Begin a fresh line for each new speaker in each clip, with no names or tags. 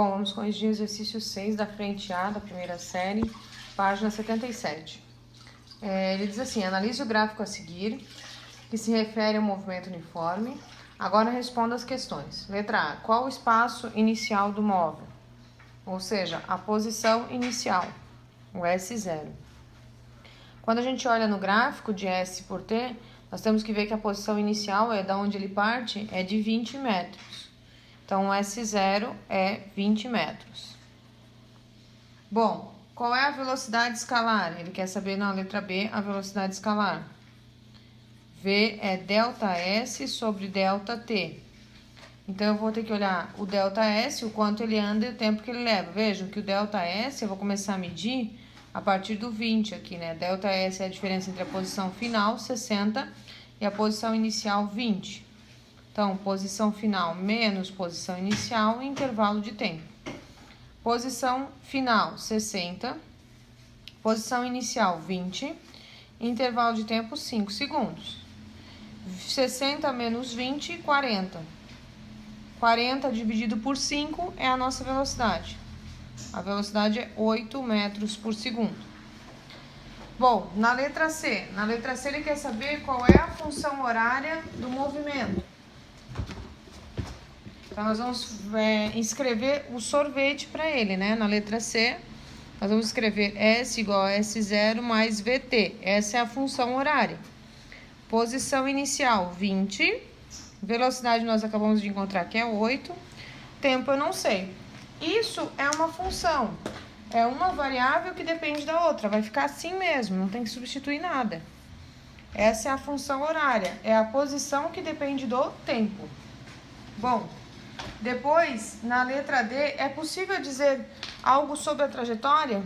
Bom, vamos corrigir o exercício 6 da frente A da primeira série, página 77. Ele diz assim: analise o gráfico a seguir, que se refere ao movimento uniforme. Agora responda as questões. Letra A. Qual o espaço inicial do móvel? Ou seja, a posição inicial, o S0. Quando a gente olha no gráfico de S por T, nós temos que ver que a posição inicial, da onde ele parte, é de 20 metros. Então, o S0 é 20 metros. Bom, qual é a velocidade escalar? Ele quer saber na letra B a velocidade escalar. V é ΔS sobre ΔT. Então, eu vou ter que olhar o ΔS, o quanto ele anda e o tempo que ele leva. Vejam que o ΔS eu vou começar a medir a partir do 20 aqui, né? ΔS é a diferença entre a posição final, 60, e a posição inicial, 20. Então, posição final menos posição inicial, intervalo de tempo. Posição final, 60. Posição inicial, 20. Intervalo de tempo, 5 segundos. 60 menos 20, 40. 40 dividido por 5 é a nossa velocidade. A velocidade é 8 metros por segundo. Bom, na letra C. Na letra C ele quer saber qual é a função horária do movimento. Então, nós vamos escrever o sorvete para ele, né? Na letra C, nós vamos escrever S igual a S0 mais VT. Essa é a função horária. Posição inicial, 20. Velocidade nós acabamos de encontrar que é 8. Tempo eu não sei. Isso é uma função. É uma variável que depende da outra. Vai ficar assim mesmo, não tem que substituir nada. Essa é a função horária. É a posição que depende do tempo. Bom, depois, na letra D, é possível dizer algo sobre a trajetória?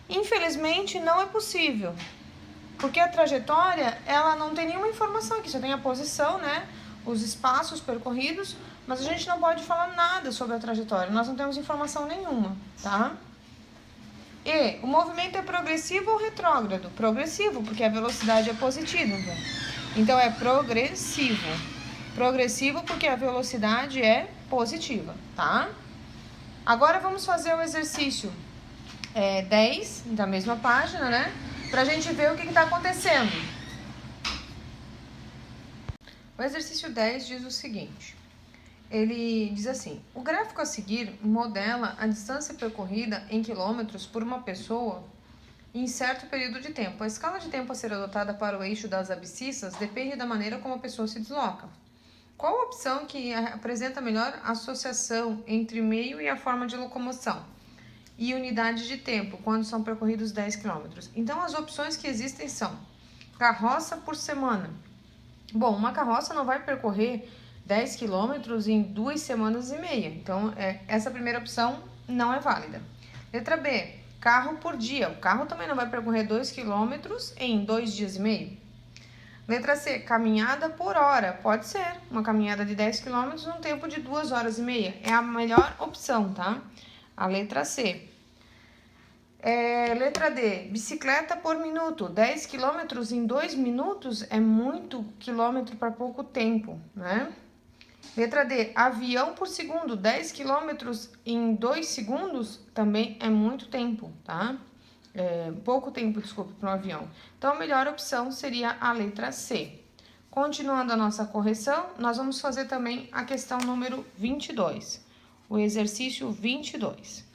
Infelizmente, não é possível. Porque a trajetória, ela não tem nenhuma informação aqui. Só tem a posição, né? Os espaços percorridos. Mas a gente não pode falar nada sobre a trajetória. Nós não temos informação nenhuma, tá? E o movimento é progressivo ou retrógrado? Progressivo, porque a velocidade é positiva. Então, é progressivo. Progressivo porque a velocidade é positiva, tá? Agora vamos fazer o exercício 10 da mesma página, né? Pra gente ver o que tá acontecendo. O exercício 10 diz o seguinte. Ele diz assim: o gráfico a seguir modela a distância percorrida em quilômetros por uma pessoa em certo período de tempo. A escala de tempo a ser adotada para o eixo das abscissas depende da maneira como a pessoa se desloca. Qual a opção que apresenta melhor associação entre meio e a forma de locomoção e unidade de tempo, quando são percorridos 10 km? Então, as opções que existem são carroça por semana. Bom, uma carroça não vai percorrer 10 km em 2 semanas e meia. Então, essa primeira opção não é válida. Letra B, carro por dia. O carro também não vai percorrer 2 km em 2 dias e meio. Letra C, caminhada por hora. Pode ser uma caminhada de 10 km num tempo de 2 horas e meia. É a melhor opção, tá? A letra C. Letra D, bicicleta por minuto. 10 km em 2 minutos é muito quilômetro para pouco tempo, né? Letra D, avião por segundo. 10 km em 2 segundos também é muito tempo, tá? Pouco tempo, desculpa, para um avião. Então, a melhor opção seria a letra C. Continuando a nossa correção, nós vamos fazer também a questão número 22, o exercício 22.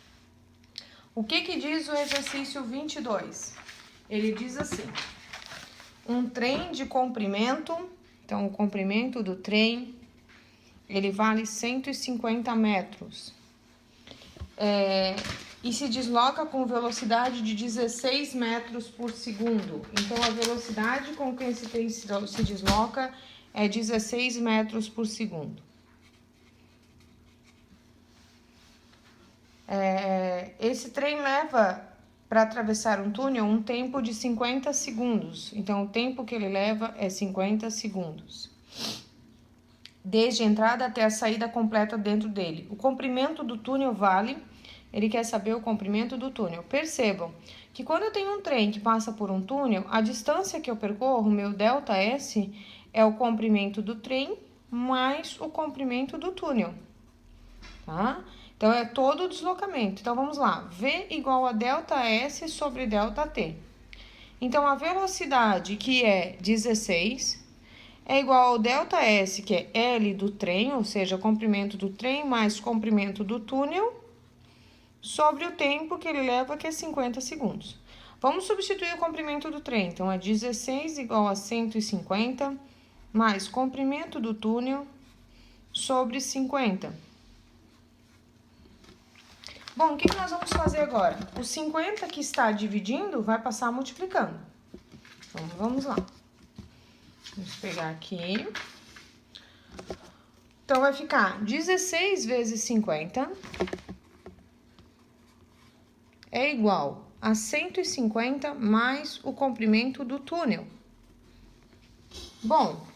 O que diz o exercício 22? Ele diz assim: um trem de comprimento, então o comprimento do trem, ele vale 150 metros. E se desloca com velocidade de 16 metros por segundo. Então, a velocidade com que esse trem se desloca é 16 metros por segundo. Esse trem leva para atravessar um túnel um tempo de 50 segundos. Então, o tempo que ele leva é 50 segundos. Desde a entrada até a saída completa dentro dele. O comprimento do túnel vale... Ele quer saber o comprimento do túnel. Percebam que quando eu tenho um trem que passa por um túnel, a distância que eu percorro, meu ΔS, é o comprimento do trem mais o comprimento do túnel, tá? Então, é todo o deslocamento. Então, vamos lá. V igual a ΔS sobre ΔT. Então, a velocidade, que é 16, é igual ao ΔS, que é L do trem, ou seja, comprimento do trem mais comprimento do túnel, sobre o tempo que ele leva, que é 50 segundos. Vamos substituir o comprimento do trem. Então, é 16 igual a 150 mais comprimento do túnel sobre 50. Bom, o que nós vamos fazer agora? O 50 que está dividindo vai passar multiplicando. Então, vamos lá. Vamos pegar aqui. Então, vai ficar 16 vezes 50 é igual a 150 mais o comprimento do túnel. Bom,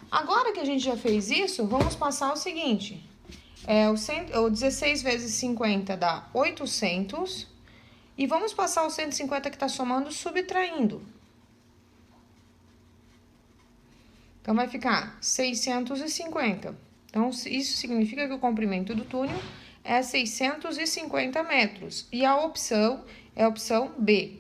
agora que a gente já fez isso, vamos passar o seguinte. O 16 vezes 50 dá 800. E vamos passar o 150 que está somando, subtraindo. Então, vai ficar 650. Então, isso significa que o comprimento do túnel é 650 metros. E a opção é a opção B.